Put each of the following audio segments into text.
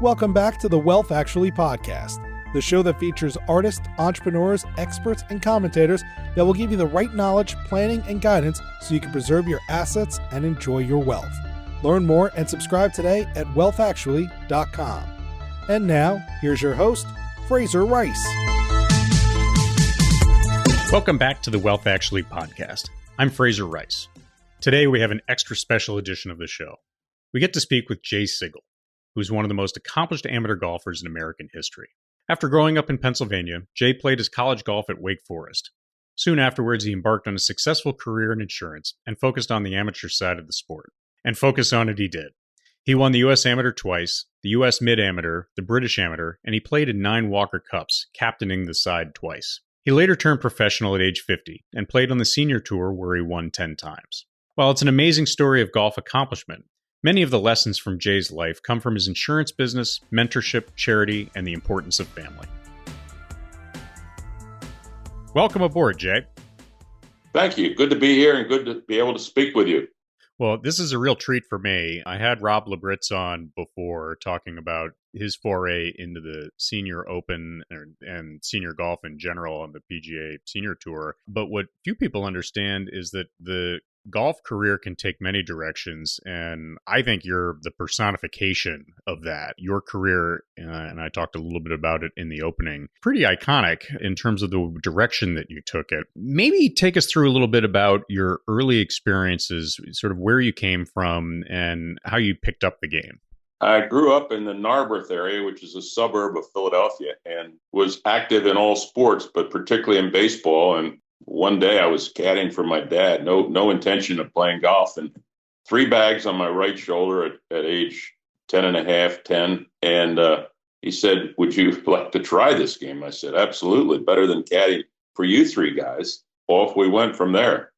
Welcome back to the Wealth Actually podcast, the show that features artists, entrepreneurs, experts, and commentators that will give you the right knowledge, planning, and guidance so you can preserve your assets and enjoy your wealth. Learn more and subscribe today at wealthactually.com. And now, here's your host, Fraser Rice. Welcome back to the Wealth Actually podcast. I'm Fraser Rice. Today we have an extra special edition of the show. We get to speak with Jay Sigel, who's one of the most accomplished amateur golfers in American history. After growing up in Pennsylvania, Jay played his college golf at Wake Forest. Soon afterwards, he embarked on a successful career in insurance and focused on the amateur side of the sport. And focus on it he did. He won the U.S. Amateur twice, the U.S. Mid-Amateur, the British Amateur, and he played in 9 Walker Cups, captaining the side twice. He later turned professional at age 50 and played on the senior tour where he won 10 times. While it's an amazing story of golf accomplishment, many of the lessons from Jay's life come from his insurance business, mentorship, charity, and the importance of family. Welcome aboard, Jay. Thank you. Good to be here and good to be able to speak with you. Well, this is a real treat for me. I had Rob Labritz on before talking about his foray into the Senior Open and senior golf in general on the PGA Senior Tour. But what few people understand is that the golf career can take many directions, and I think you're the personification of that. Your career, and I talked a little bit about it in the opening, pretty iconic in terms of the direction that you took it. Maybe take us through a little bit about your early experiences, sort of where you came from and how you picked up the game. I grew up in the Narberth area, which is a suburb of Philadelphia, and was active in all sports, but particularly in baseball. And one day I was caddying for my dad, no intention of playing golf, and 3 bags on my right shoulder at age 10 and a half, 10. And he said, "Would you like to try this game?" I said, "Absolutely, better than caddying for you 3 guys." Off we went from there.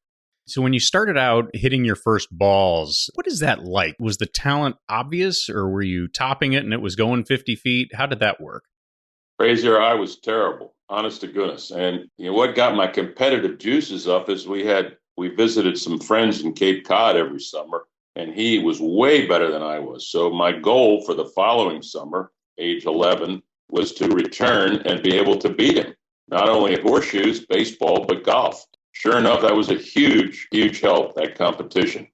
So when you started out hitting your first balls, what is that like? Was the talent obvious, or were you topping it and it was going 50 feet? How did that work? Fraser, I was terrible, honest to goodness. And what got my competitive juices up is we visited some friends in Cape Cod every summer, and he was way better than I was. So my goal for the following summer, age 11, was to return and be able to beat him, not only at horseshoes, baseball, but golf. Sure enough, that was a huge, huge help, that competition.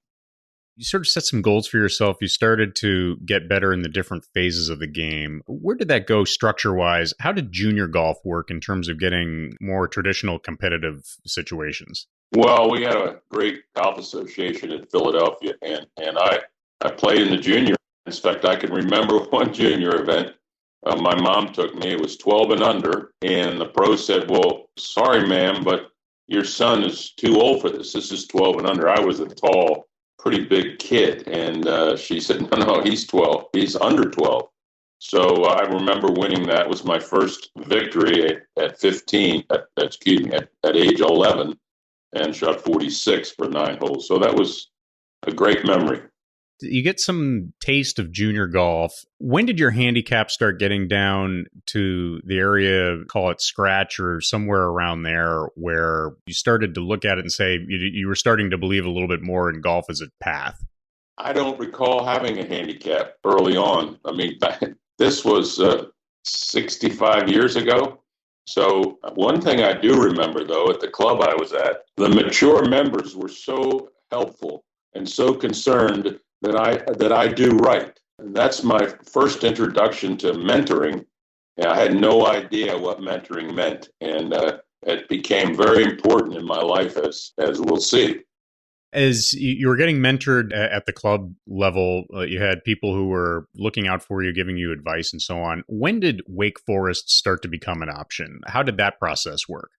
You sort of set some goals for yourself. You started to get better in the different phases of the game. Where did that go structure-wise? How did junior golf work in terms of getting more traditional competitive situations? Well, we had a great golf association in Philadelphia, and I played in the junior. In fact, I can remember one junior event. My mom took me. It was 12 and under, and the pro said, "Well, sorry, ma'am, but your son is too old for this. This is 12 and under." I was a tall, pretty big kid. And she said, no, he's 12. He's under 12. So I remember winning that. It was my first victory at age 11, and shot 46 for 9 holes. So that was a great memory. You get some taste of junior golf. When did your handicap start getting down to the area, call it scratch or somewhere around there, where you started to look at it and say you were starting to believe a little bit more in golf as a path? I don't recall having a handicap early on. I mean, this was 65 years ago. So one thing I do remember, though, at the club I was at, the mature members were so helpful and so concerned that I do right. And that's my first introduction to mentoring. And I had no idea what mentoring meant. And it became very important in my life, as we'll see. As you were getting mentored at the club level, you had people who were looking out for you, giving you advice and so on. When did Wake Forest start to become an option? How did that process work?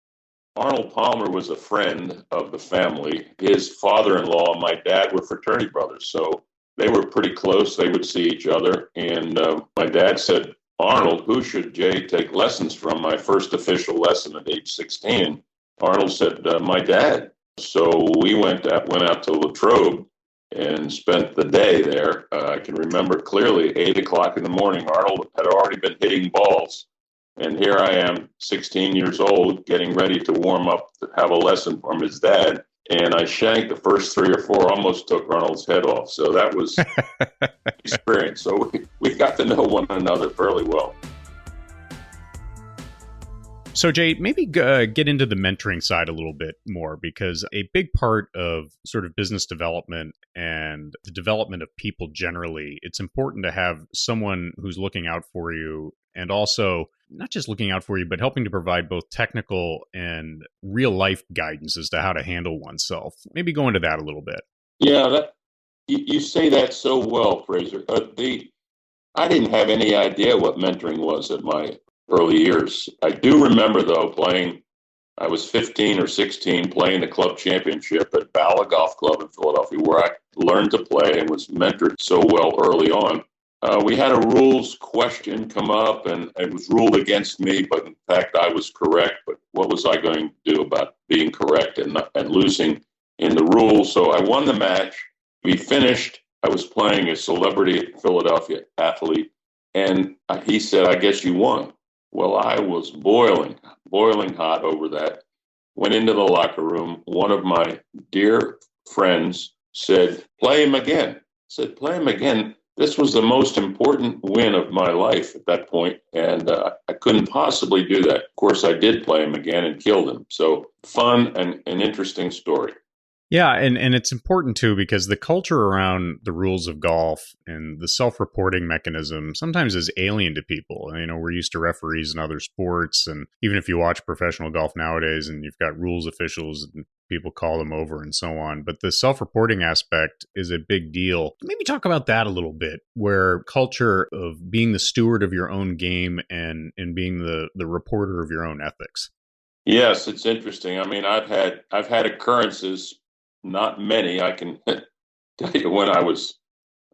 Arnold Palmer was a friend of the family. His father-in-law and my dad were fraternity brothers. So they were pretty close. They would see each other. And my dad said, "Arnold, who should Jay take lessons from?" My first official lesson at age 16. Arnold said, "My dad." So we went out to Latrobe and spent the day there. I can remember clearly, 8 o'clock in the morning, Arnold had already been hitting balls. And here I am, 16 years old, getting ready to warm up to have a lesson from his dad. and I shanked the first 3 or 4, almost took Arnold's head off. So that was experience. So we got to know one another fairly well. So, Jay, maybe get into the mentoring side a little bit more, because a big part of sort of business development and the development of people generally, it's important to have someone who's looking out for you, and also not just looking out for you, but helping to provide both technical and real life guidance as to how to handle oneself. Maybe go into that a little bit. Yeah, you say that so well, Fraser. I didn't have any idea what mentoring was at my early years. I do remember, though, I was 15 or 16, playing the club championship at Bala Golf Club in Philadelphia, where I learned to play and was mentored so well early on. We had a rules question come up, and it was ruled against me, but in fact, I was correct. But what was I going to do about being correct and losing in the rules? So I won the match. We finished. I was playing a celebrity Philadelphia athlete, and he said, "I guess you won." Well, I was boiling hot over that. Went into the locker room. One of my dear friends said, "Play him again." I said, "Play him again." This was the most important win of my life at that point, and I couldn't possibly do that. Of course, I did play him again and killed him. So fun and an interesting story. Yeah, and it's important too, because the culture around the rules of golf and the self-reporting mechanism sometimes is alien to people. You know, we're used to referees in other sports, and even if you watch professional golf nowadays and you've got rules officials and people call them over and so on, but the self-reporting aspect is a big deal. Maybe talk about that a little bit, where culture of being the steward of your own game and being the reporter of your own ethics. Yes, it's interesting. I mean, I've had occurrences. Not many. I can tell you, when I was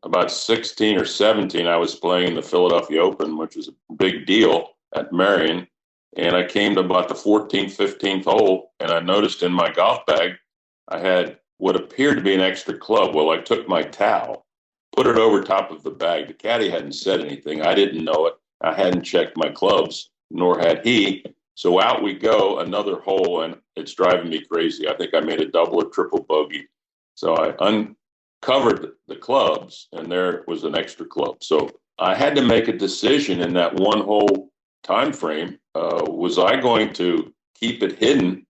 about 16 or 17, I was playing the Philadelphia Open, which was a big deal at Marion. And I came to about the 14th, 15th hole, and I noticed in my golf bag, I had what appeared to be an extra club. Well, I took my towel, put it over top of the bag. The caddy hadn't said anything. I didn't know it. I hadn't checked my clubs, nor had he. So out we go, another hole, and it's driving me crazy. I think I made a double or triple bogey. So I uncovered the clubs, and there was an extra club. So I had to make a decision in that one whole time frame. Was I going to keep it hidden,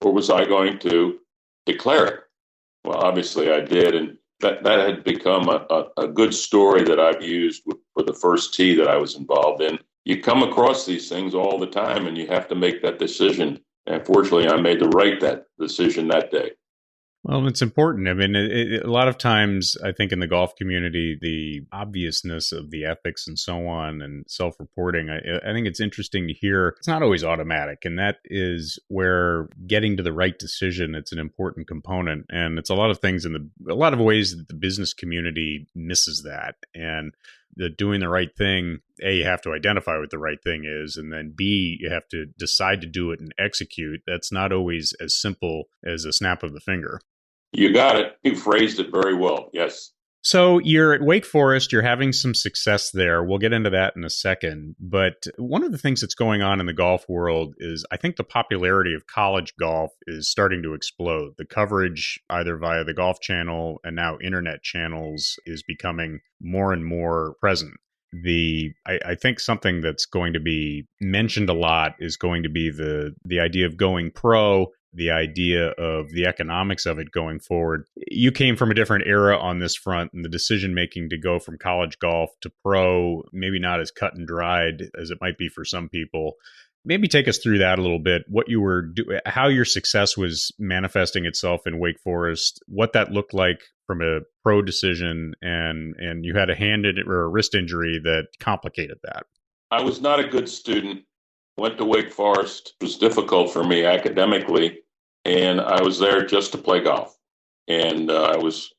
or was I going to declare it? Well, obviously I did, and that had become a good story that I've used for the first tee that I was involved in. You come across these things all the time, and you have to make that decision. And fortunately, I made that decision that day. Well, it's important. I mean, a lot of times, I think in the golf community, the obviousness of the ethics and so on and self-reporting, I think it's interesting to hear. It's not always automatic. And that is where getting to the right decision, it's an important component. And it's a lot of things a lot of ways that the business community misses that. And the doing the right thing, A, you have to identify what the right thing is, and then B, you have to decide to do it and execute. That's not always as simple as a snap of the finger. You got it. You phrased it very well. Yes. So you're at Wake Forest, you're having some success there. We'll get into that in a second. But one of the things that's going on in the golf world is I think the popularity of college golf is starting to explode. The coverage, either via the Golf Channel and now internet channels, is becoming more and more present. I think something that's going to be mentioned a lot is going to be the idea of going pro, the idea of the economics of it going forward. You came from a different era on this front, and the decision making to go from college golf to pro, maybe not as cut and dried as it might be for some people. Maybe take us through that a little bit, what you were doing, how your success was manifesting itself in Wake Forest, what that looked like from a pro decision, and you had a hand or a wrist injury that complicated that. I was not a good student. Went to Wake Forest. It was difficult for me academically, and I was there just to play golf. And I was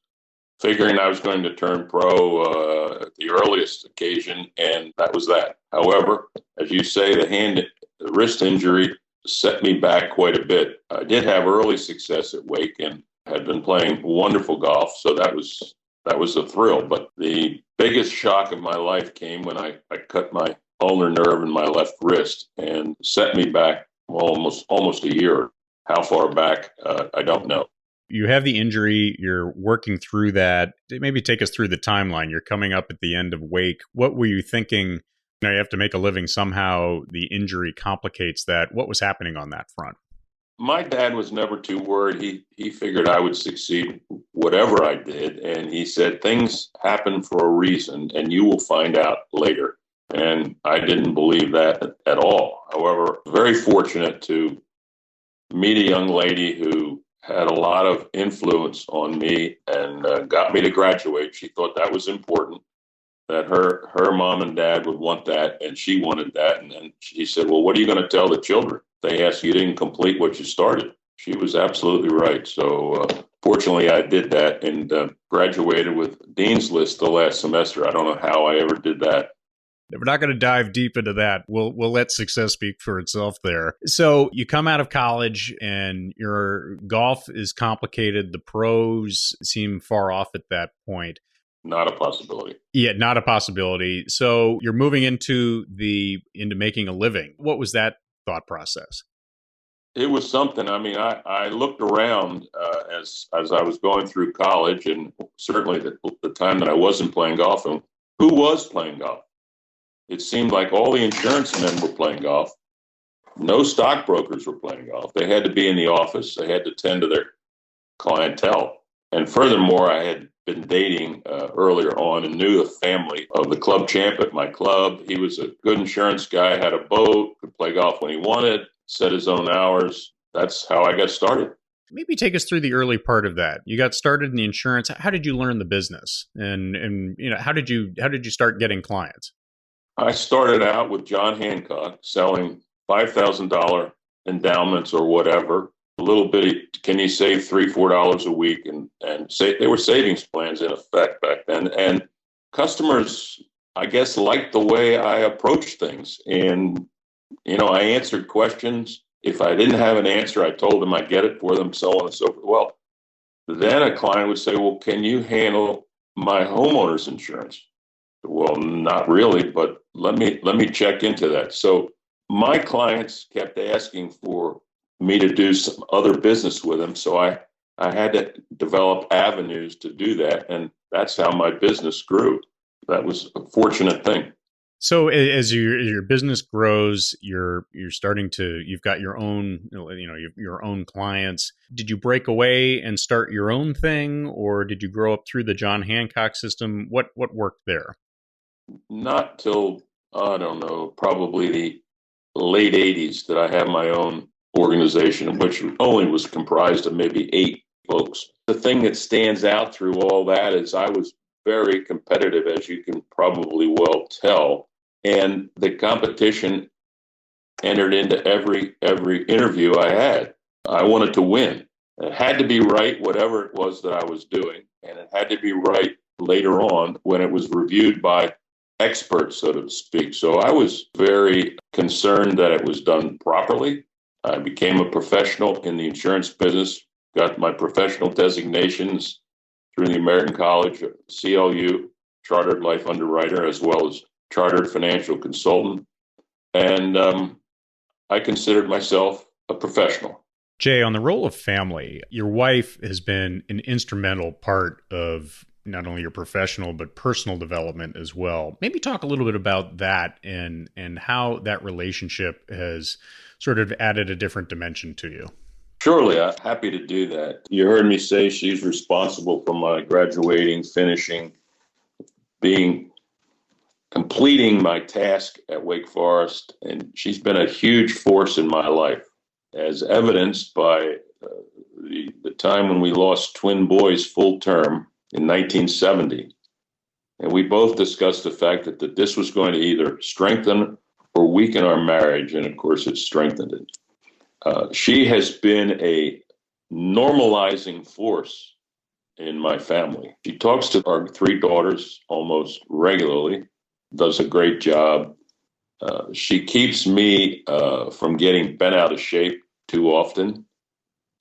figuring I was going to turn pro at the earliest occasion, and that was that. However, as you say, the wrist injury set me back quite a bit. I did have early success at Wake and had been playing wonderful golf, so that was a thrill. But the biggest shock of my life came when I cut my ulnar nerve in my left wrist and set me back almost a year. How far back, I don't know. You have the injury, you're working through that. Maybe take us through the timeline. You're coming up at the end of Wake. What were you thinking? You have to make a living somehow. The injury complicates that. What was happening on that front? My dad was never too worried. He figured I would succeed whatever I did. And he said, things happen for a reason and you will find out later. And I didn't believe that at all. However, very fortunate to meet a young lady who had a lot of influence on me and got me to graduate. She thought that was important, that her mom and dad would want that, and she wanted that. And then she said, well, what are you going to tell the children? They asked, you didn't complete what you started. She was absolutely right. So fortunately, I did that and graduated with Dean's List the last semester. I don't know how I ever did that. We're not going to dive deep into that. We'll let success speak for itself there. So you come out of college and your golf is complicated. The pros seem far off at that point. Not a possibility. Yeah, not a possibility. So you're moving into making a living. What was that thought process? It was something. I mean, I looked around as I was going through college, and certainly the time that I wasn't playing golf, and who was playing golf? It seemed like all the insurance men were playing golf. No stockbrokers were playing golf. They had to be in the office. They had to tend to their clientele. And furthermore, I had been dating earlier on and knew the family of the club champ at my club. He was a good insurance guy, had a boat, could play golf when he wanted, set his own hours. That's how I got started. Maybe take us through the early part of that. You got started in the insurance. How did you learn the business? And how did you start getting clients? I started out with John Hancock selling $5,000 endowments or whatever, a little bitty, can you save $3, $4 a week? And say they were savings plans in effect back then. And customers, I guess, liked the way I approached things. And, I answered questions. If I didn't have an answer, I told them I'd get it for them, so on and so forth. Well, then a client would say, well, can you handle my homeowner's insurance? Well, not really, but let me check into that. So my clients kept asking for me to do some other business with them. So I had to develop avenues to do that. And that's how my business grew. That was a fortunate thing. So as your business grows, you've got your own, your own clients. Did you break away and start your own thing, or did you grow up through the John Hancock system? What worked there? Not till, I don't know, probably the late 80s that I have my own organization, which only was comprised of maybe 8 folks. The thing that stands out through all that is I was very competitive, as you can probably well tell. And the competition entered into every interview I had. I wanted to win. It had to be right, whatever it was that I was doing. And it had to be right later on when it was reviewed by experts, so to speak. So I was very concerned that it was done properly. I became a professional in the insurance business, got my professional designations through the American College, CLU, Chartered Life Underwriter, as well as Chartered Financial Consultant. And I considered myself a professional. Jay, on the role of family, your wife has been an instrumental part of not only your professional, but personal development as well. Maybe talk a little bit about that and how that relationship has sort of added a different dimension to you. Surely, I'm happy to do that. You heard me say she's responsible for my graduating, finishing, completing my task at Wake Forest. And she's been a huge force in my life, as evidenced by the time when we lost twin boys full term in 1970. And we both discussed the fact that this was going to either strengthen or weaken our marriage. And of course, it strengthened it. She has been a normalizing force in my family. She talks to our 3 daughters almost regularly, does a great job. She keeps me from getting bent out of shape too often.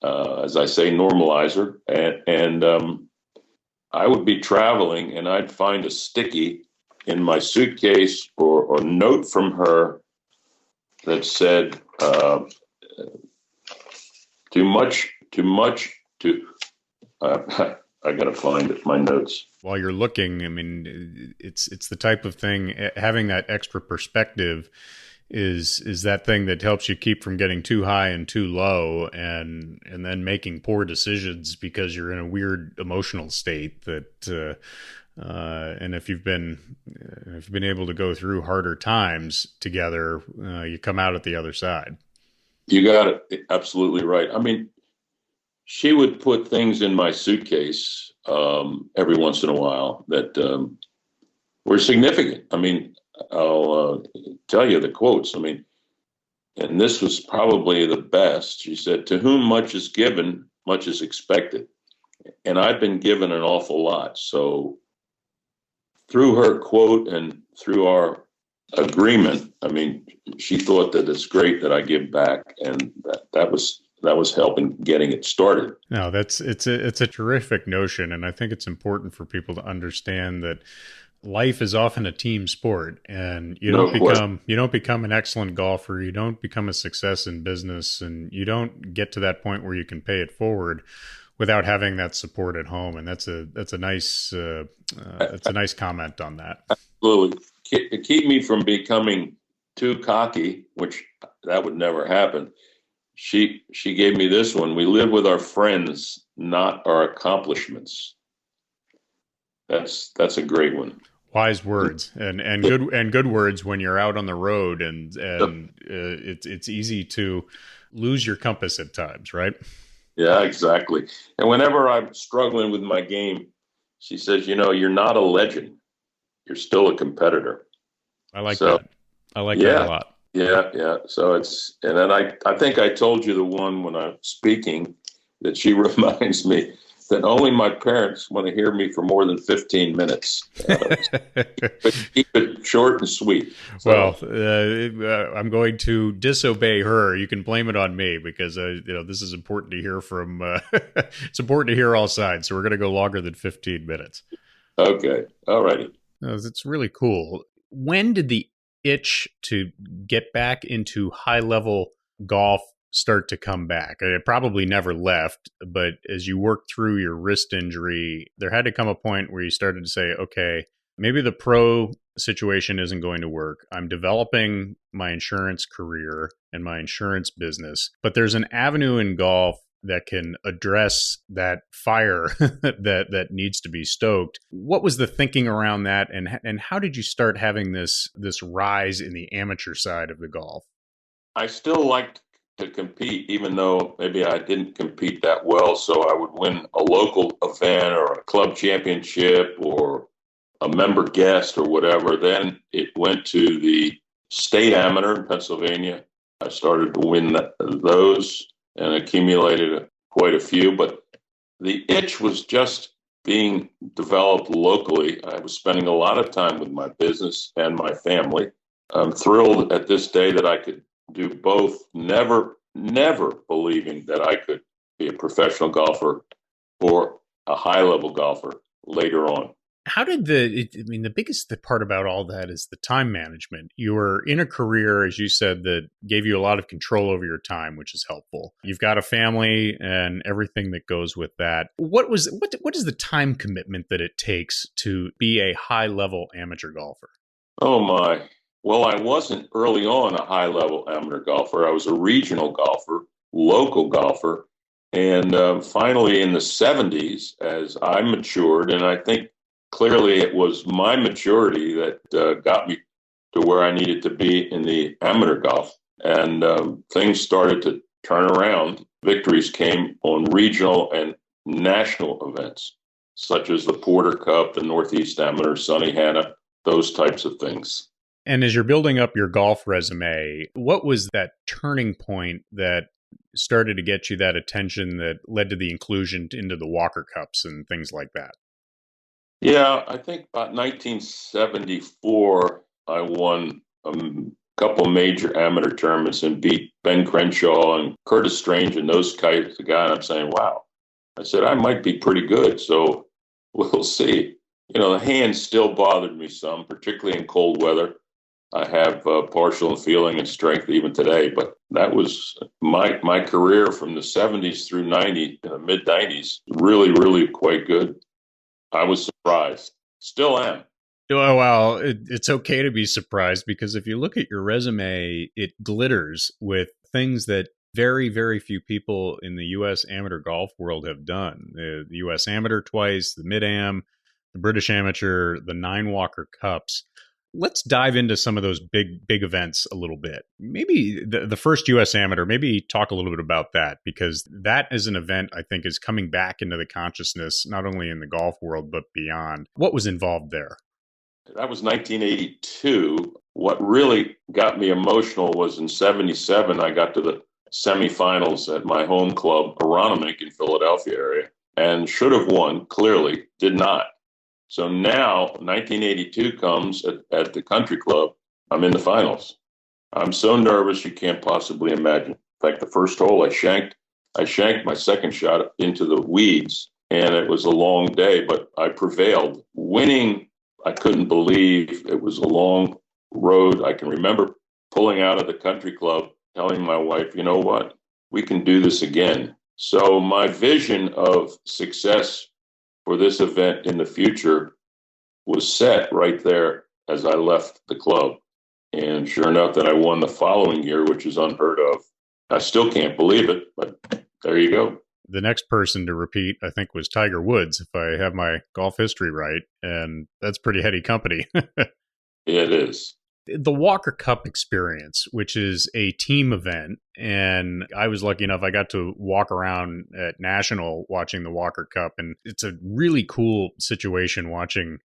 As I say, normalizer. And I would be traveling and I'd find a sticky in my suitcase or a note from her that said, too much I got to find it, my notes. While you're looking, I mean, it's the type of thing, having that extra perspective is that thing that helps you keep from getting too high and too low and then making poor decisions because you're in a weird emotional state that and if you've been able to go through harder times together, you come out at the other side. You got it absolutely right. I mean, she would put things in my suitcase every once in a while that were significant. I mean, I'll tell you the quotes. I mean, and this was probably the best. She said, "To whom much is given, much is expected." And I've been given an awful lot. So through her quote and through our agreement, I mean, she thought that it's great that I give back, and that was helping getting it started. No, it's a terrific notion, and I think it's important for people to understand that life is often a team sport, and you don't become an excellent golfer, you don't become a success in business, and you don't get to that point where you can pay it forward without having that support at home. And that's a nice comment on that. Absolutely. Keep me from becoming too cocky, which that would never happen. She gave me this one: "We live with our friends, not our accomplishments." That's a great one. Wise words and good words when you're out on the road, and it's easy to lose your compass at times, right? Yeah, exactly. And whenever I'm struggling with my game, she says, "You're not a legend. You're still a competitor." I like that. I like that a lot. Yeah. So and then I think I told you the one when I'm speaking that she reminds me that only my parents want to hear me for more than 15 minutes. But keep it short and sweet. So. Well, I'm going to disobey her. You can blame it on me because this is important to hear from. It's important to hear all sides. So we're going to go longer than 15 minutes. Okay. All righty. It's really cool. When did the itch to get back into high-level golf start to come back? It probably never left, but as you worked through your wrist injury, there had to come a point where you started to say, okay, maybe the pro situation isn't going to work. I'm developing my insurance career and my insurance business, but there's an avenue in golf that can address that fire that needs to be stoked. What was the thinking around that, and how did you start having this rise in the amateur side of the golf? I still liked to compete, even though maybe I didn't compete that well. So I would win a local event or a club championship or a member guest or whatever. Then it went to the state amateur in Pennsylvania. I started to win those and accumulated quite a few. But the itch was just being developed locally. I was spending a lot of time with my business and my family. I'm thrilled at this day that I could do both, never believing that I could be a professional golfer or a high-level golfer later on. How did the biggest part about all that is the time management. You were in a career, as you said, that gave you a lot of control over your time, which is helpful. You've got a family and everything that goes with that. What is the time commitment that it takes to be a high-level amateur golfer? Oh, my. Well, I wasn't early on a high-level amateur golfer. I was a regional golfer, local golfer. And finally in the 70s, as I matured, and I think clearly it was my maturity that got me to where I needed to be in the amateur golf. And things started to turn around. Victories came on regional and national events, such as the Porter Cup, the Northeast Amateur, Sonny Hanna, those types of things. And as you're building up your golf resume, what was that turning point that started to get you that attention that led to the inclusion into the Walker Cups and things like that? Yeah, I think about 1974, I won a couple major amateur tournaments and beat Ben Crenshaw and Curtis Strange and those types of guys. I'm saying, wow. I said, I might be pretty good, so we'll see. The hands still bothered me some, particularly in cold weather. I have partial feeling and strength even today. But that was my career from the 70s through mid 90s. Really, really quite good. I was surprised. Still am. Oh, well, it's okay to be surprised, because if you look at your resume, it glitters with things that very, very few people in the U.S. amateur golf world have done. The U.S. Amateur twice, the Mid-Am, the British Amateur, the 9 Walker Cups. Let's dive into some of those big events a little bit. Maybe the first U.S. Amateur, maybe talk a little bit about that, because that is an event I think is coming back into the consciousness, not only in the golf world, but beyond. What was involved there? That was 1982. What really got me emotional was in 77, I got to the semifinals at my home club, Aronimink in Philadelphia area, and should have won, clearly, did not. So now 1982 comes at the country club. I'm in the finals. I'm so nervous you can't possibly imagine. In fact, the first hole I shanked my second shot into the weeds, and it was a long day, but I prevailed. Winning, I couldn't believe. It was a long road. I can remember pulling out of the country club, telling my wife, you know what, we can do this again. So my vision of success for this event in the future was set right there as I left the club. And sure enough, that I won the following year, which is unheard of. I still can't believe it, but there you go. The next person to repeat, I think, was Tiger Woods, if I have my golf history right. And that's pretty heady company. It is. The Walker Cup experience, which is a team event. And I was lucky enough, I got to walk around at National watching the Walker Cup. And it's a really cool situation watching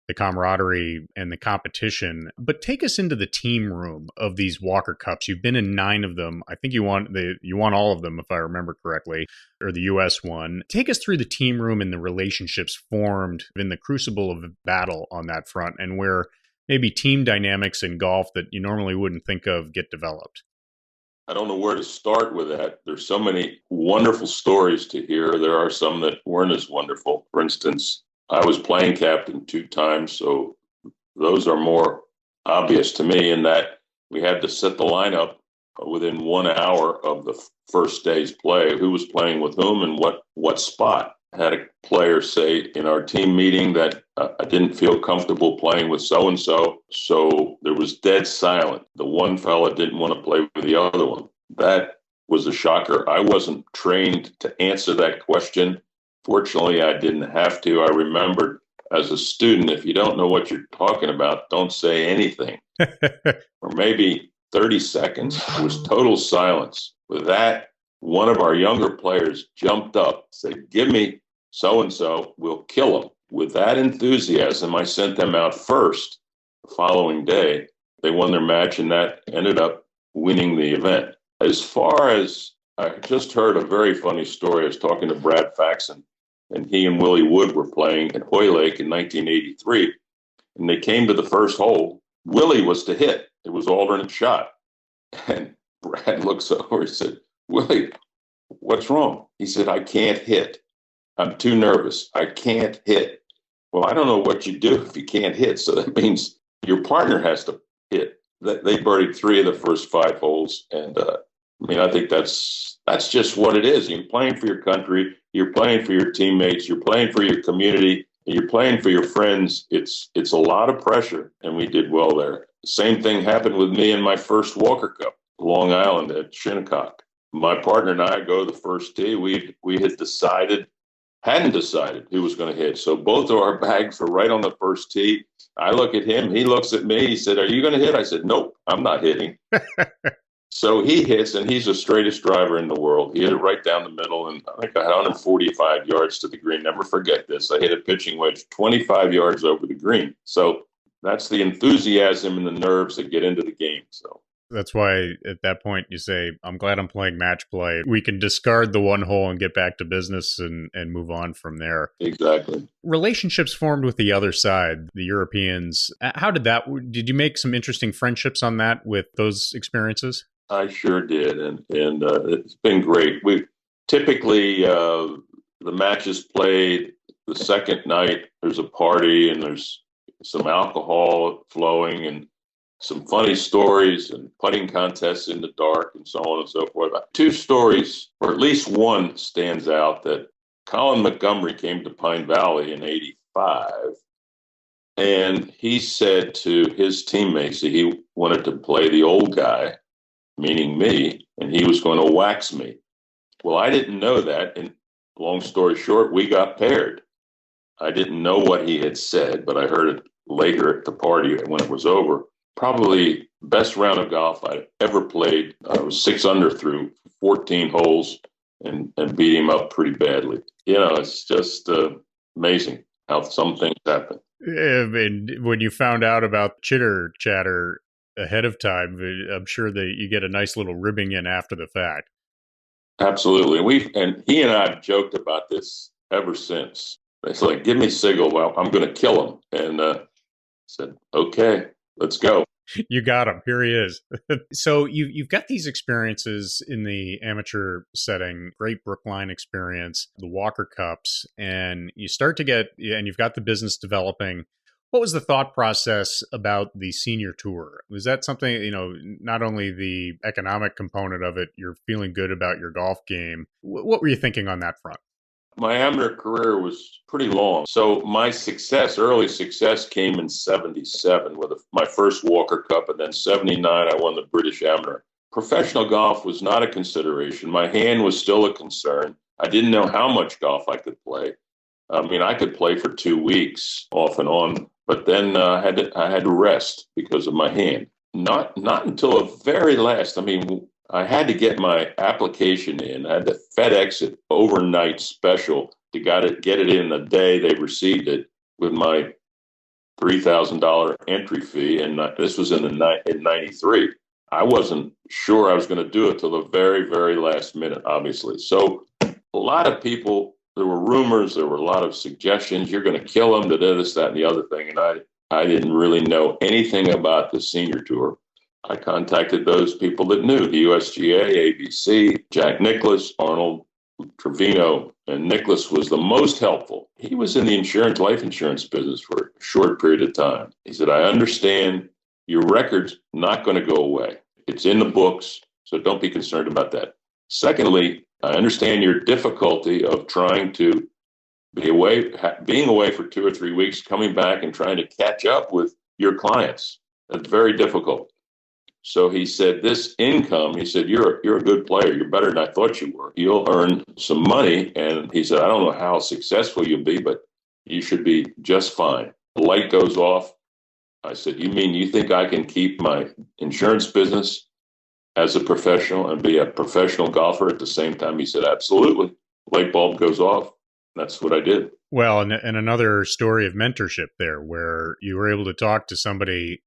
the camaraderie and the competition. But take us into the team room of these Walker Cups. You've been in 9 of them. I think you won all of them, if I remember correctly, or the U.S. one. Take us through the team room and the relationships formed in the crucible of battle on that front, and where maybe team dynamics in golf that you normally wouldn't think of get developed. I don't know where to start with that. There's so many wonderful stories to hear. There are some that weren't as wonderful. For instance, I was playing captain 2 times, so those are more obvious to me, in that we had to set the lineup within 1 hour of the first day's play, who was playing with whom and what spot. I had a player say in our team meeting that I didn't feel comfortable playing with so-and-so, so there was dead silent. The one fella didn't want to play with the other one. That was a shocker. I wasn't trained to answer that question. Fortunately, I didn't have to. I remembered as a student, if you don't know what you're talking about, don't say anything. For maybe 30 seconds, it was total silence. With that, one of our younger players jumped up, said, "Give me so-and-so, we'll kill him." With that enthusiasm, I sent them out first the following day. They won their match, and that ended up winning the event. As far as, I just heard a very funny story. I was talking to Brad Faxon, and he and Willie Wood were playing at Hoylake in 1983, and they came to the first hole. Willie was to hit. It was alternate shot. And Brad looks over and said, "Willie, what's wrong?" He said, "I can't hit. I'm too nervous. I can't hit." Well, I don't know what you do if you can't hit. So that means your partner has to hit. They birdied 3 of the first 5 holes. And I think that's just what it is. You're playing for your country. You're playing for your teammates. You're playing for your community. You're playing for your friends. It's a lot of pressure. And we did well there. Same thing happened with me in my first Walker Cup, Long Island at Shinnecock. My partner and I go to the first tee. We hadn't decided who was going to hit. So both of our bags were right on the first tee. I look at him. He looks at me. He said, "Are you going to hit?" I said, "Nope, I'm not hitting." So he hits, and he's the straightest driver in the world. He hit it right down the middle, and I think I had 145 yards to the green. Never forget this. I hit a pitching wedge 25 yards over the green. So that's the enthusiasm and the nerves that get into the game. So that's why at that point you say, "I'm glad I'm playing match play. We can discard the one hole and get back to business and move on from there." Exactly. Relationships formed with the other side, the Europeans. How did you make some interesting friendships on that with those experiences? I sure did. And it's been great. We typically, the matches played the second night, there's a party and there's some alcohol flowing, and some funny stories and putting contests in the dark and so on and so forth. Two stories, or at least one, stands out that Colin Montgomery came to Pine Valley in '85, and he said to his teammates that he wanted to play the old guy, meaning me, and he was going to wax me. Well, I didn't know that, and long story short, we got paired. I didn't know what he had said, but I heard it later at the party when it was over. Probably best round of golf I ever played. I was 6 under through 14 holes and beat him up pretty badly. It's just amazing how some things happen. And when you found out about chitter chatter ahead of time, I'm sure that you get a nice little ribbing in after the fact. Absolutely. And he and I have joked about this ever since. It's like, give me Sigel. Well, I'm going to kill him. And I said, okay, let's go. You got him. Here he is. So you've got these experiences in the amateur setting, great Brookline experience, the Walker Cups, and you start to get, and you've got the business developing. What was the thought process about the senior tour? Was that something, not only the economic component of it, you're feeling good about your golf game. What were you thinking on that front? My amateur career was pretty long. So my early success came in '77 with my first Walker Cup, and then '79 I won the British Amateur. Professional golf was not a consideration. My hand was still a concern. I didn't know how much golf I could play. I could play for 2 weeks off and on, but then I had to rest because of my hand. Not until the very last. I had to get my application in. I had to FedEx it overnight special to get it in the day they received it with my $3,000 entry fee. And this was in '93. I wasn't sure I was going to do it till the very, very last minute, obviously. So a lot of people, there were rumors, there were a lot of suggestions. You're going to kill them, this, that, and the other thing. And I didn't really know anything about the senior tour. I contacted those people that knew, the USGA, ABC, Jack Nicklaus, Arnold, Trevino, and Nicklaus was the most helpful. He was in the life insurance business for a short period of time. He said, I understand your record's not going to go away. It's in the books, so don't be concerned about that. Secondly, I understand your difficulty of trying to being away for 2 or 3 weeks, coming back and trying to catch up with your clients. That's very difficult. So he said, this income, he said, you're a good player. You're better than I thought you were. You'll earn some money. And he said, I don't know how successful you'll be, but you should be just fine. The light goes off. I said, you think I can keep my insurance business as a professional and be a professional golfer at the same time? He said, absolutely. Light bulb goes off. That's what I did. Well, and another story of mentorship there, where you were able to talk to somebody,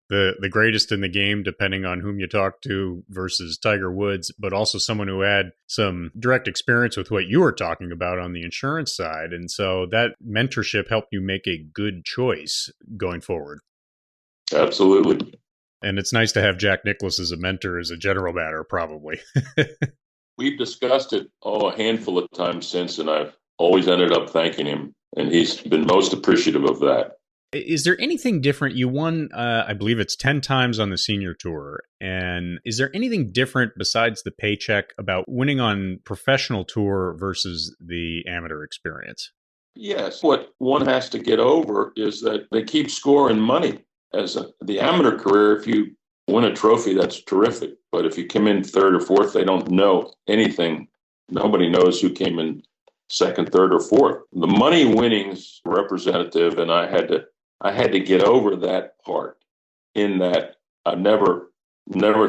the greatest in the game, depending on whom you talk to, versus Tiger Woods, but also someone who had some direct experience with what you were talking about on the insurance side. And so that mentorship helped you make a good choice going forward. Absolutely. And it's nice to have Jack Nicklaus as a mentor as a general matter, probably. We've discussed it a handful of times since, and I've always ended up thanking him, and he's been most appreciative of that. Is there anything different? You won, I believe it's 10 times on the senior tour. And is there anything different besides the paycheck about winning on professional tour versus the amateur experience? Yes. What one has to get over is that they keep scoring money. The amateur career, if you win a trophy, that's terrific. But if you come in third or fourth, they don't know anything. Nobody knows who came in second, third, or fourth. The money winnings representative, and I had to get over that part, in that I never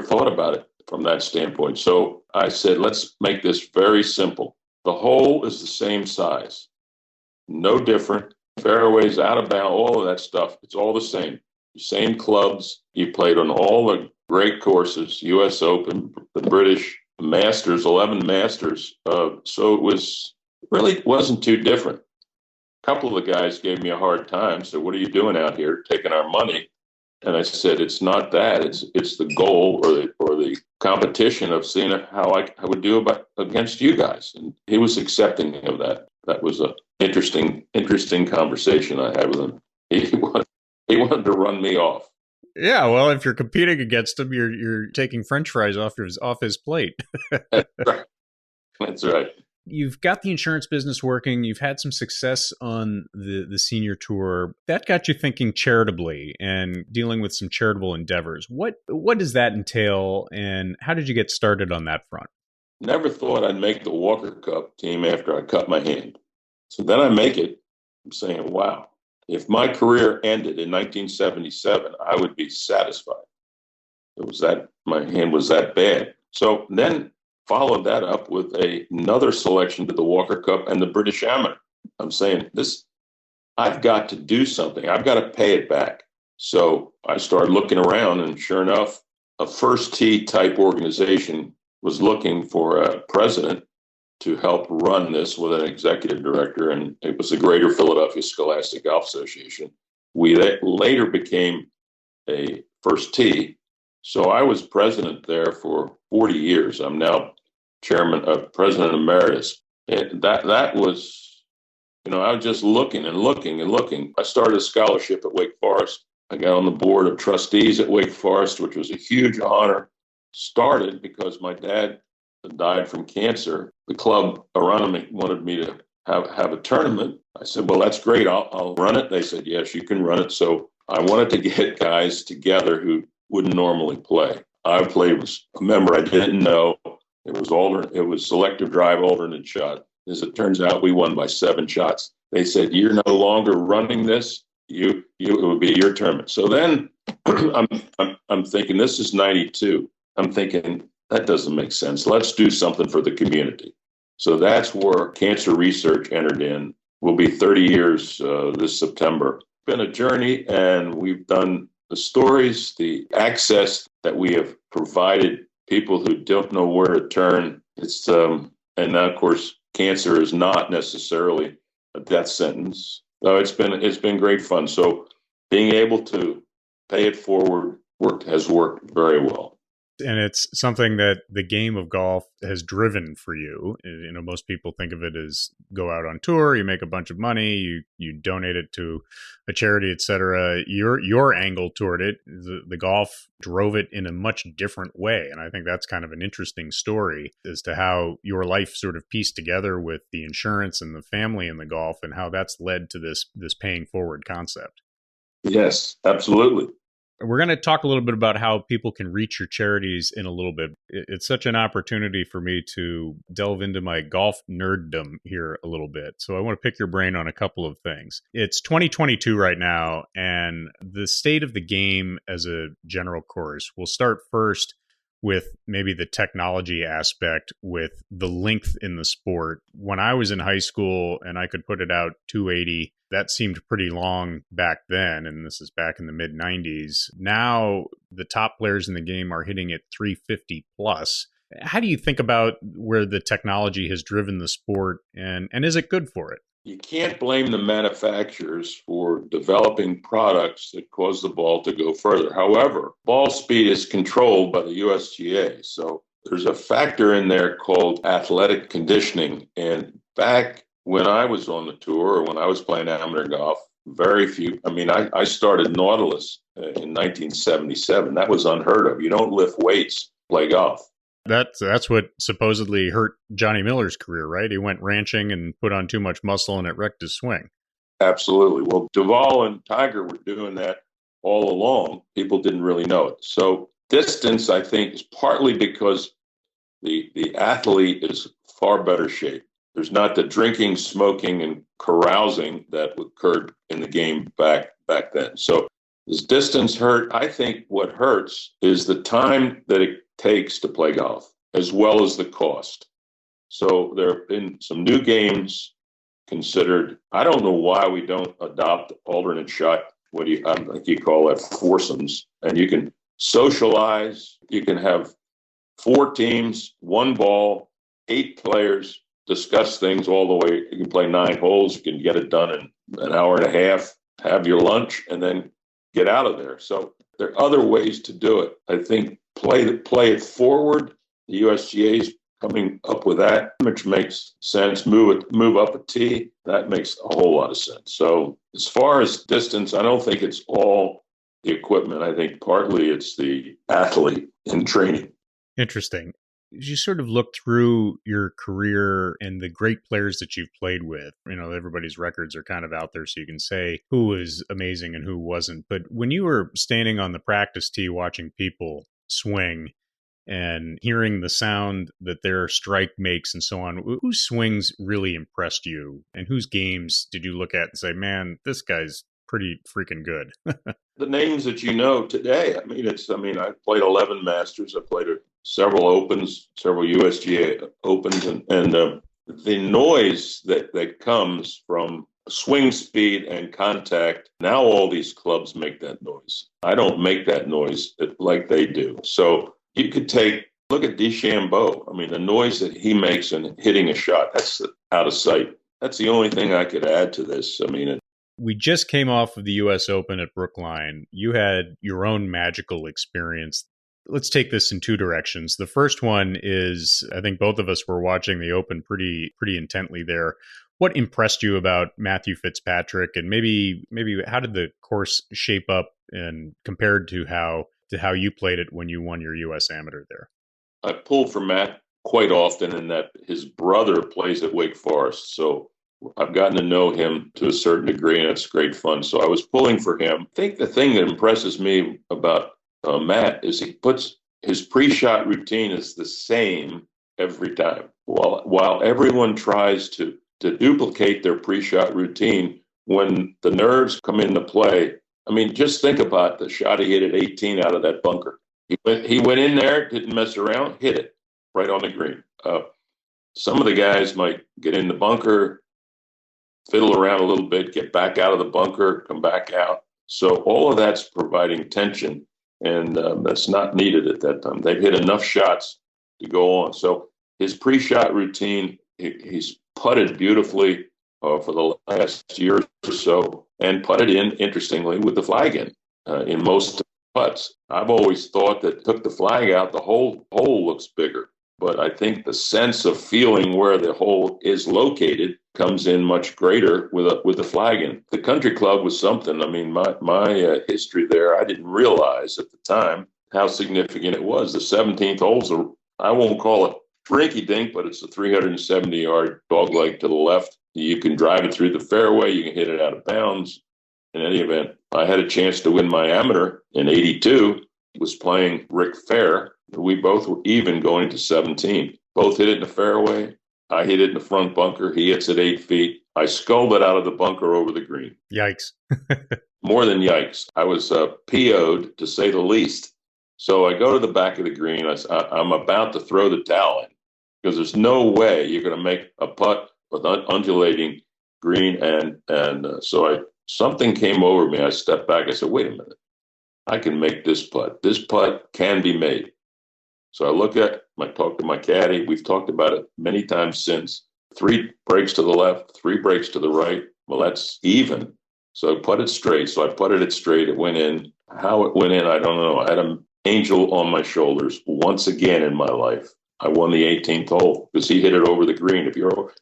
thought about it from that standpoint. So I said, let's make this very simple. The hole is the same size, no different. Fairways, out of bounds, all of that stuff, it's all the same. Same clubs. You played on all the great courses, U.S. Open, the British, Masters, 11 Masters. So it wasn't too different. A couple of the guys gave me a hard time. So what are you doing out here taking our money? And I said, it's not that. It's the goal or the competition of seeing how I would do against you guys. And he was accepting of that. That was an interesting conversation I had with him. He wanted to run me off. Yeah, well, if you're competing against him, you're taking French fries off his plate. That's right. That's right. You've got the insurance business working. You've had some success on the senior tour. That got you thinking charitably and dealing with some charitable endeavors. What does that entail, and how did you get started on that front? Never thought I'd make the Walker Cup team after I cut my hand. So then I make it. I'm saying, wow, if my career ended in 1977, I would be satisfied. It was that my hand was that bad. So then followed that up with another selection to the Walker Cup and the British Amateur. I'm saying I've got to do something. I've got to pay it back. So I started looking around, and sure enough, a first tee type organization was looking for a president to help run this with an executive director, and it was the Greater Philadelphia Scholastic Golf Association. We later became a first tee. So I was president there for 40 years. I'm now president emeritus. And that was, I was just looking and looking and looking. I started a scholarship at Wake Forest. I got on the board of trustees at Wake Forest, which was a huge honor. Started because my dad died from cancer. The club around me wanted me to have a tournament. I said, well, that's great. I'll run it. They said, yes, you can run it. So I wanted to get guys together who wouldn't normally play. I played with a member I didn't know. It was selective drive, alternate shot. As it turns out, we won by 7 shots. They said, you're no longer running this. It would be your tournament. So then I'm thinking, this is 92. I'm thinking, that doesn't make sense. Let's do something for the community. So that's where cancer research entered in. We'll be 30 years this September. It's been a journey, and we've done the stories, the access that we have provided people who don't know where to turn. It's and now, of course, cancer is not necessarily a death sentence. So it's been great fun. So being able to pay it forward has worked very well. And it's something that the game of golf has driven for you. Most people think of it as go out on tour, you make a bunch of money, you donate it to a charity, etc. Your angle toward it, the golf drove it in a much different way. And I think that's kind of an interesting story as to how your life sort of pieced together with the insurance and the family and the golf, and how that's led to this paying forward concept. Yes, absolutely. We're going to talk a little bit about how people can reach your charities in a little bit. It's such an opportunity for me to delve into my golf nerddom here a little bit. So I want to pick your brain on a couple of things. It's 2022 right now, and the state of the game as a general course. We'll start first with maybe the technology aspect with the length in the sport. When I was in high school and I could put it out 280, that seemed pretty long back then, and this is back in the mid-90s. Now, the top players in the game are hitting it 350 plus. How do you think about where the technology has driven the sport, and is it good for it? You can't blame the manufacturers for developing products that cause the ball to go further. However, ball speed is controlled by the USGA. So there's a factor in there called athletic conditioning. And back when I was on the tour, or when I was playing amateur golf, very few. I started Nautilus in 1977. That was unheard of. You don't lift weights, play golf. That's what supposedly hurt Johnny Miller's career, right? He went ranching and put on too much muscle, and it wrecked his swing. Absolutely. Well, Duvall and Tiger were doing that all along. People didn't really know it. So distance, I think, is partly because the athlete is far better shape. There's not the drinking, smoking, and carousing that occurred in the game back then. So does distance hurt? I think what hurts is the time that it takes to play golf, as well as the cost. So there have been some new games considered. I don't know why we don't adopt alternate shot. What do you call that? Foursomes. And you can socialize. You can have 4 teams, 1 ball, 8 players, discuss things all the way. You can play 9 holes. You can get it done in an hour and a half, have your lunch, and then get out of there. So there are other ways to do it. I think play it forward. The USGA is coming up with that, which makes sense. Move up a tee. That makes a whole lot of sense. So as far as distance, I don't think it's all the equipment. I think partly it's the athlete in training. Interesting. As you sort of look through your career and the great players that you've played with, everybody's records are kind of out there, so you can say who was amazing and who wasn't. But when you were standing on the practice tee watching people swing and hearing the sound that their strike makes and so on, whose swings really impressed you? And whose games did you look at and say, man, this guy's pretty freaking good? The names that you know today, I played 11 Masters. I played several Opens, several USGA Opens, and the noise that comes from swing speed and contact, now all these clubs make that noise. I don't make that noise like they do. So you could look at DeChambeau. The noise that he makes in hitting a shot, that's out of sight. That's the only thing I could add to this. We just came off of the U.S. Open at Brookline. You had your own magical experience. Let's take this in two directions. The first one is, I think both of us were watching the Open pretty intently there. What impressed you about Matthew Fitzpatrick, and maybe how did the course shape up and compared to how you played it when you won your U.S. Amateur there? I pull for Matt quite often in that his brother plays at Wake Forest, so I've gotten to know him to a certain degree, and it's great fun. So I was pulling for him. I think the thing that impresses me about Matt is he puts his pre-shot routine is the same every time. While everyone tries to duplicate their pre-shot routine, when the nerves come into play, just think about the shot he hit at 18 out of that bunker. He went in there, didn't mess around, hit it right on the green. Some of the guys might get in the bunker, fiddle around a little bit, get back out of the bunker, come back out. So all of that's providing tension, and that's not needed at that time. They've hit enough shots to go on. So his pre-shot routine, he's putted beautifully for the last year or so, and putted in, interestingly, with the flag in most putts. I've always thought that took the flag out, the whole hole looks bigger. But I think the sense of feeling where the hole is located comes in much greater with the flag in. The country club was something. My history there, I didn't realize at the time how significant it was. The 17th hole's I won't call it rinky-dink, but it's a 370-yard dogleg to the left. You can drive it through the fairway. You can hit it out of bounds. In any event, I had a chance to win my amateur in 82. Was playing Rick Fair. We both were even going to 17. Both hit it in the fairway. I hit it in the front bunker. He hits it 8 feet. I sculled it out of the bunker over the green. Yikes. More than yikes. I was PO'd, to say the least. So I go to the back of the green. I'm about to throw the towel in because there's no way you're going to make a putt with undulating green. So something came over me. I stepped back. I said, wait a minute. I can make this putt. This putt can be made. So I talk to my caddy. We've talked about it many times since. 3 breaks to the left, 3 breaks to the right. Well, that's even. So I putted straight. So I putted it straight. It went in. How it went in, I don't know. I had an angel on my shoulders once again in my life. I won the 18th hole because he hit it over the green.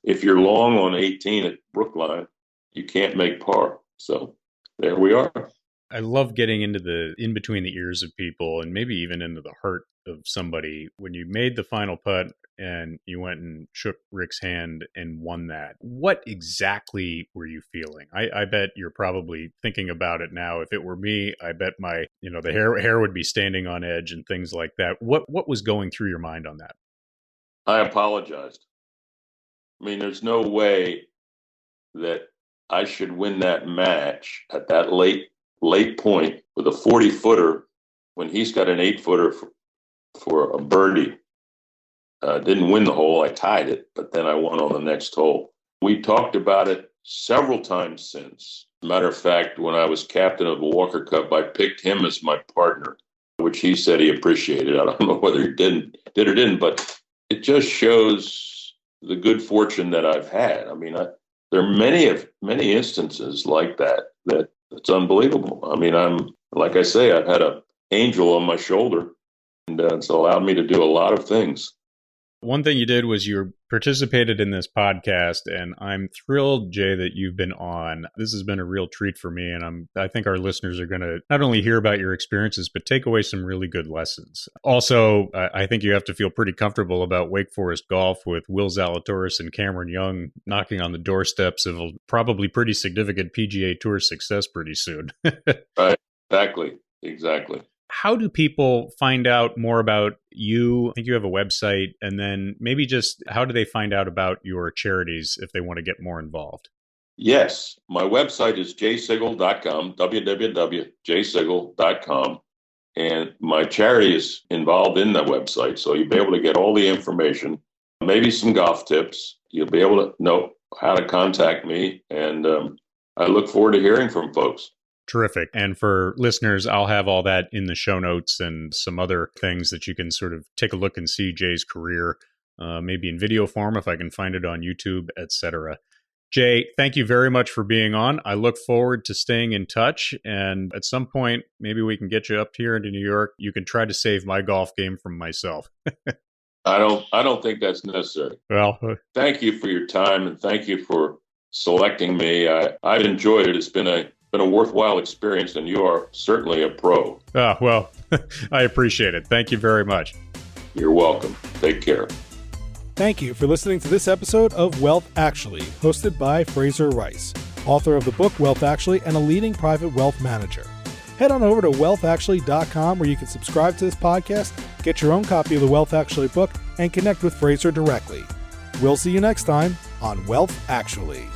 If you're long on 18 at Brookline, you can't make par. So there we are. I love getting into the in between the ears of people and maybe even into the heart of somebody. When you made the final putt and you went and shook Rick's hand and won that, what exactly were you feeling? I bet you're probably thinking about it now. If it were me, I bet my, the hair would be standing on edge and things like that. What was going through your mind on that? I apologized. There's no way that I should win that match at that late point with a 40-footer when he's got an 8-footer for a birdie. Didn't win the hole. I tied it, but then I won on the next hole. We talked about it several times since. Matter of fact, when I was captain of the Walker Cup, I picked him as my partner, which he said he appreciated. I don't know whether he did or didn't, but it just shows the good fortune that I've had. There are many instances like that it's unbelievable. Like I say, I've had an angel on my shoulder, and it's allowed me to do a lot of things. One thing you did was you participated in this podcast, and I'm thrilled, Jay, that you've been on. This has been a real treat for me, and I think our listeners are going to not only hear about your experiences, but take away some really good lessons. Also, I think you have to feel pretty comfortable about Wake Forest golf with Will Zalatoris and Cameron Young knocking on the doorsteps of a probably pretty significant PGA Tour success pretty soon. Right. Exactly. How do people find out more about you? I think you have a website, and then maybe just how do they find out about your charities if they want to get more involved? Yes, my website is jsigel.com, www.jsigel.com, and my charity is involved in that website, so you'll be able to get all the information, maybe some golf tips. You'll be able to know how to contact me, and I look forward to hearing from folks. Terrific. And for listeners, I'll have all that in the show notes and some other things that you can sort of take a look and see Jay's career, maybe in video form if I can find it on YouTube, etc. Jay, thank you very much for being on. I look forward to staying in touch. And at some point, maybe we can get you up here into New York. You can try to save my golf game from myself. I don't think that's necessary. Well, thank you for your time, and thank you for selecting me. I've enjoyed it. It's been a worthwhile experience, and you are certainly a pro. Well, I appreciate it. Thank you very much. You're welcome. Take care. Thank you for listening to this episode of Wealth Actually, hosted by Fraser Rice, author of the book Wealth Actually and a leading private wealth manager. Head on over to wealthactually.com where you can subscribe to this podcast, get your own copy of the Wealth Actually book, and connect with Fraser directly. We'll see you next time on Wealth Actually.